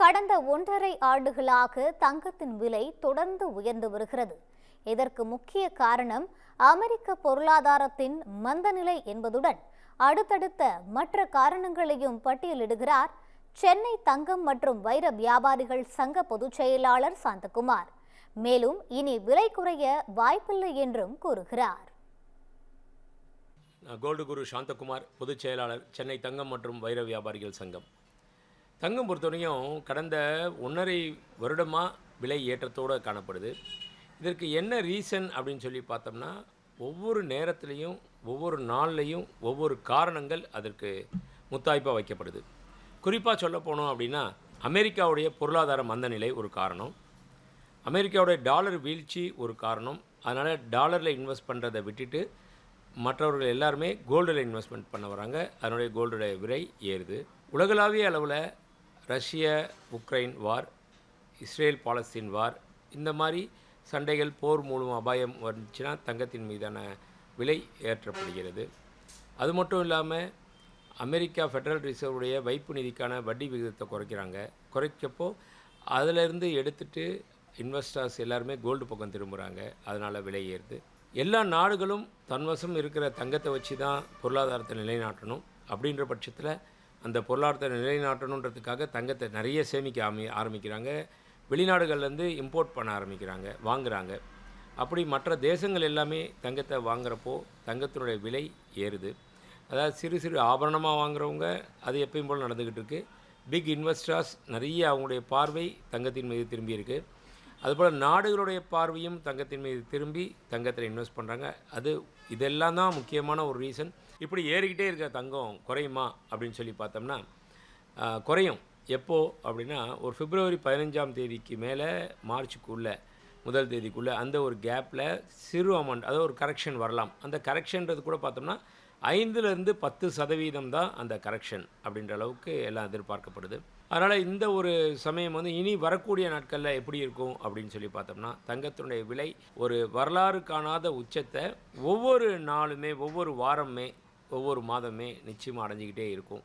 கடந்த 1.5 ஆண்டுகளாக தங்கத்தின் விலை தொடர்ந்து உயர்ந்து வருகிறது. இதற்கு முக்கிய காரணம் அமெரிக்க பொருளாதாரத்தின் மந்தநிலை என்பதுடன் அடுத்தடுத்த மற்ற காரணங்களையும் பட்டியலிடுகிறார் சென்னை தங்கம் மற்றும் வைர வியாபாரிகள் சங்க பொதுச் செயலாளர் சாந்தகுமார். மேலும் இனி விலை குறைய வாய்ப்பில்லை என்றும் கூறுகிறார். கோல்டு குரு சாந்தகுமார், பொதுச் செயலாளர், சென்னை தங்கம் மற்றும் வைர வியாபாரிகள் சங்கம். தங்கம் பொறுத்தவரையும் கடந்த 1.5 வருடமாக விலை ஏற்றத்தோடு காணப்படுது. இதற்கு என்ன ரீசன் அப்படின்னு சொல்லி பார்த்தோம்னா, ஒவ்வொரு நேரத்துலையும் ஒவ்வொரு நாள்லையும் ஒவ்வொரு காரணங்கள் அதற்கு முத்தாய்ப்பாக வைக்கப்படுது. குறிப்பாக சொல்ல போனோம் அப்படின்னா, அமெரிக்காவுடைய பொருளாதார மந்தநிலை ஒரு காரணம், அமெரிக்காவுடைய டாலர் வீழ்ச்சி ஒரு காரணம். அதனால் டாலரில் இன்வெஸ்ட் பண்ணுறதை விட்டுட்டு மற்றவர்கள் எல்லாருமே கோல்டில் இன்வெஸ்ட்மெண்ட் பண்ண வராங்க. அதனுடைய கோல்டுடைய விலை ஏறுது. உலகளாவிய அளவில் ரஷ்ய உக்ரைன் வார், இஸ்ரேல் பாலஸ்தீன் வார், இந்த மாதிரி சண்டைகள், போர் மூலம் அபாயம் வந்துச்சுன்னா தங்கத்தின் மீதான விலை ஏற்றப்படுகிறது. அது மட்டும் இல்லாமல் அமெரிக்கா ஃபெடரல் ரிசர்வுடைய வைப்பு நிதிக்கான வட்டி விகிதத்தை குறைக்கப்போ அதிலிருந்து எடுத்துகிட்டு இன்வெஸ்டர்ஸ் எல்லாருமே கோல்டு பக்கம் திரும்புகிறாங்க. அதனால் விலை ஏறுது. எல்லா நாடுகளும் தன்வசம் இருக்கிற தங்கத்தை வச்சு தான் பொருளாதாரத்தை நிலைநாட்டணும். அப்படின்ற பட்சத்தில் அந்த பொருளாதாரத்தை நிலைநாட்டணுன்றதுக்காக தங்கத்தை நிறைய சேமிக்க ஆரம்பிக்கிறாங்க. வெளிநாடுகள்லேருந்து இம்போர்ட் பண்ண ஆரம்பிக்கிறாங்க, வாங்குகிறாங்க. அப்படி மற்ற தேசங்கள் எல்லாமே தங்கத்தை வாங்குகிறப்போ தங்கத்தினுடைய விலை ஏறுது. அதாவது சிறு சிறு ஆபரணமாக வாங்குகிறவங்க அது எப்பயும் போல் நடந்துக்கிட்டு இருக்குது. பிக் இன்வெஸ்டர்ஸ் நிறைய அவங்களுடைய பார்வை தங்கத்தின் மீது திரும்பி இருக்குது. அதுபோல் நாடுகளுடைய பார்வையும் தங்கத்தின் மீது திரும்பி தங்கத்தில் இன்வெஸ்ட் பண்ணுறாங்க. இதெல்லாம் தான் முக்கியமான ஒரு ரீசன். இப்படி ஏறிக்கிட்டே இருக்க தங்கம் குறையுமா அப்படின்னு சொல்லி பார்த்தோம்னா குறையும். எப்போது அப்படின்னா, ஒரு பிப்ரவரி 15ஆம் தேதிக்கு மேலே மார்ச்சுக்குள்ளே, முதல் தேதிக்குள்ளே அந்த ஒரு கேப்பில் சிறு அமௌண்ட், அதாவது ஒரு கரெக்ஷன் வரலாம். அந்த கரெக்ஷன்றது கூட பார்த்தோம்னா 5லேருந்து 10% தான் அந்த கரெக்ஷன் அப்படின்ற அளவுக்கு எல்லாம் எதிர்பார்க்கப்படுது. அதனால் இந்த ஒரு சமயம் இனி வரக்கூடிய நாட்களில் எப்படி இருக்கும் அப்படின்னு சொல்லி பார்த்தோம்னா, தங்கத்தினுடைய விலை ஒரு வரலாறு காணாத உச்சத்தை ஒவ்வொரு நாளுமே, ஒவ்வொரு வாரமே, ஒவ்வொரு மாதமே நிச்சயமாக அடைஞ்சிக்கிட்டே இருக்கும்.